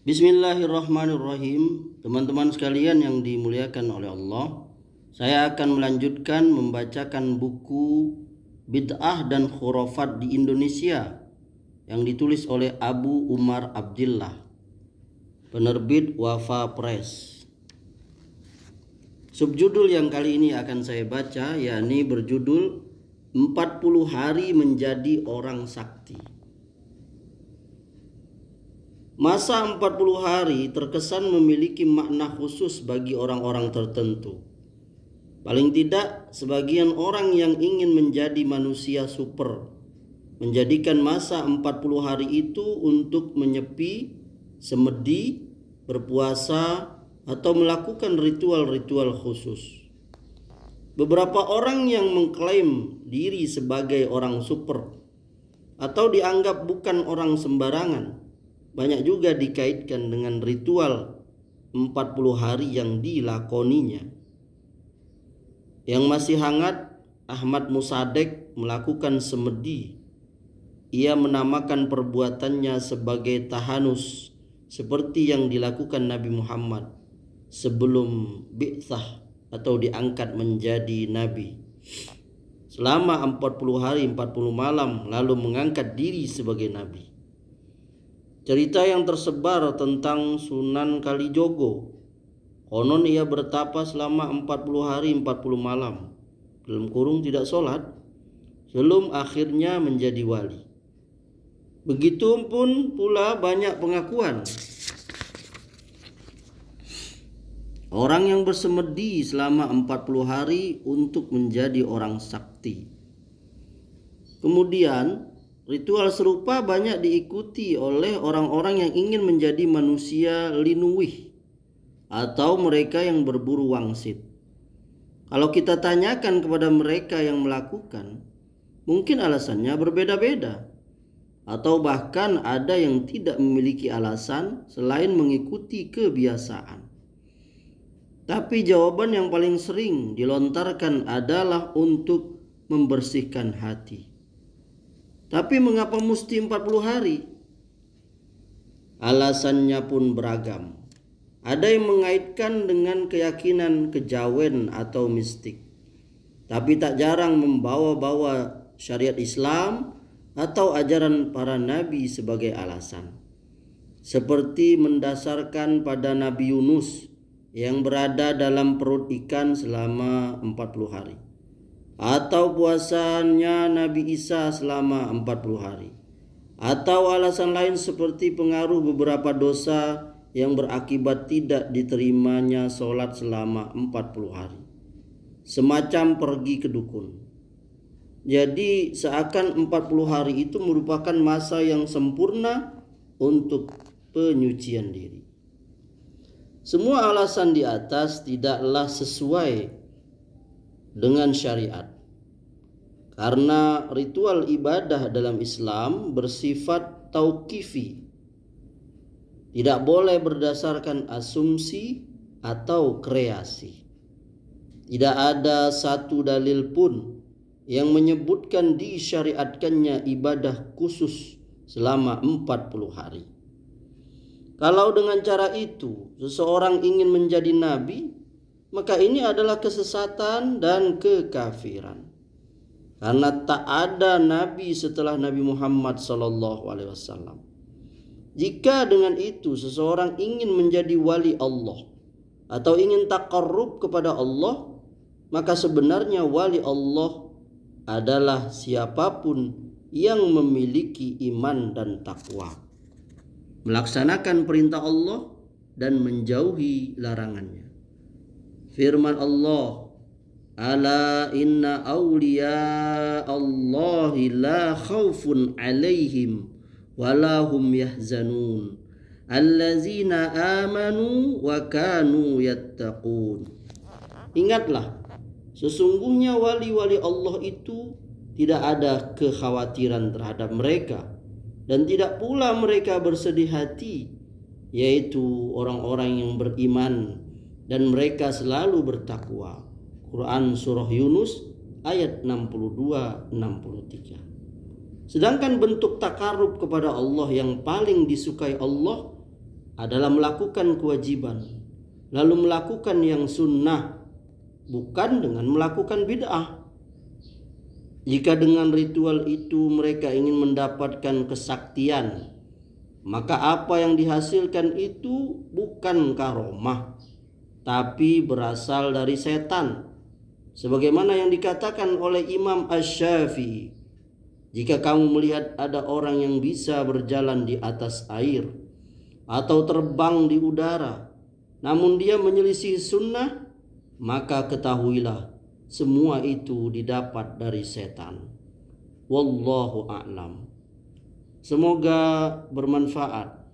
Bismillahirrahmanirrahim. Teman-teman sekalian yang dimuliakan oleh Allah, saya akan melanjutkan membacakan buku Bid'ah dan Khurafat di Indonesia yang ditulis oleh Abu Umar Abdillah, penerbit Wafa Press. Subjudul yang kali ini akan saya baca yakni berjudul 40 hari menjadi orang sakti. Masa 40 hari terkesan memiliki makna khusus bagi orang-orang tertentu. Paling tidak, sebagian orang yang ingin menjadi manusia super menjadikan masa 40 hari itu untuk menyepi, semedi, berpuasa, atau melakukan ritual-ritual khusus. Beberapa orang yang mengklaim diri sebagai orang super atau dianggap bukan orang sembarangan banyak juga dikaitkan dengan ritual 40 hari yang dilakoninya. Yang masih hangat, Ahmad Musaddiq melakukan semedi. Ia menamakan perbuatannya sebagai tahanus, seperti yang dilakukan Nabi Muhammad sebelum bi'tsah atau diangkat menjadi nabi. Selama 40 hari 40 malam lalu mengangkat diri sebagai nabi. Cerita yang tersebar tentang Sunan Kalijogo, konon ia bertapa selama 40 hari 40 malam dalam kurung tidak sholat sebelum akhirnya menjadi wali. Begitupun pula banyak pengakuan orang yang bersemedi selama 40 hari untuk menjadi orang sakti. Kemudian ritual serupa banyak diikuti oleh orang-orang yang ingin menjadi manusia linuwih atau mereka yang berburu wangsit. Kalau kita tanyakan kepada mereka yang melakukan, mungkin alasannya berbeda-beda, atau bahkan ada yang tidak memiliki alasan selain mengikuti kebiasaan. Tapi jawaban yang paling sering dilontarkan adalah untuk membersihkan hati. Tapi mengapa mesti 40 hari? Alasannya pun beragam. Ada yang mengaitkan dengan keyakinan kejawen atau mistik, tapi tak jarang membawa-bawa syariat Islam atau ajaran para nabi sebagai alasan. Seperti mendasarkan pada Nabi Yunus yang berada dalam perut ikan selama 40 hari. Atau puasanya Nabi Isa selama 40 hari. Atau alasan lain seperti pengaruh beberapa dosa yang berakibat tidak diterimanya sholat selama 40 hari. Semacam pergi ke dukun. Jadi seakan 40 hari itu merupakan masa yang sempurna untuk penyucian diri. Semua alasan di atas tidaklah sesuai dengan syariat, karena ritual ibadah dalam Islam bersifat tauqifi, tidak boleh berdasarkan asumsi atau kreasi. Tidak ada satu dalil pun yang menyebutkan disyariatkannya ibadah khusus selama 40 hari. Kalau dengan cara itu seseorang ingin menjadi nabi, maka ini adalah kesesatan dan kekafiran. Karena tak ada nabi setelah Nabi Muhammad SAW. Jika dengan itu seseorang ingin menjadi wali Allah atau ingin taqarrub kepada Allah, maka sebenarnya wali Allah adalah siapapun yang memiliki iman dan takwa, melaksanakan perintah Allah dan menjauhi larangannya. Firman Allah, ala inna awliya Allahi la khawfun alaihim walahum yahzanun allazina amanu wa kanu yattaqun. Ingatlah, sesungguhnya wali-wali Allah itu tidak ada kekhawatiran terhadap mereka dan tidak pula mereka bersedih hati, yaitu orang-orang yang beriman dan mereka selalu bertakwa. Quran Surah Yunus ayat 62-63. Sedangkan bentuk takarub kepada Allah yang paling disukai Allah adalah melakukan kewajiban, lalu melakukan yang sunnah, bukan dengan melakukan bid'ah. Jika dengan ritual itu mereka ingin mendapatkan kesaktian, maka apa yang dihasilkan itu bukan karomah, tapi berasal dari setan. Sebagaimana yang dikatakan oleh Imam Asy-Syafi'i, jika kamu melihat ada orang yang bisa berjalan di atas air atau terbang di udara, namun dia menyelisih sunnah, maka ketahuilah semua itu didapat dari setan. Wallahu a'lam. Semoga bermanfaat.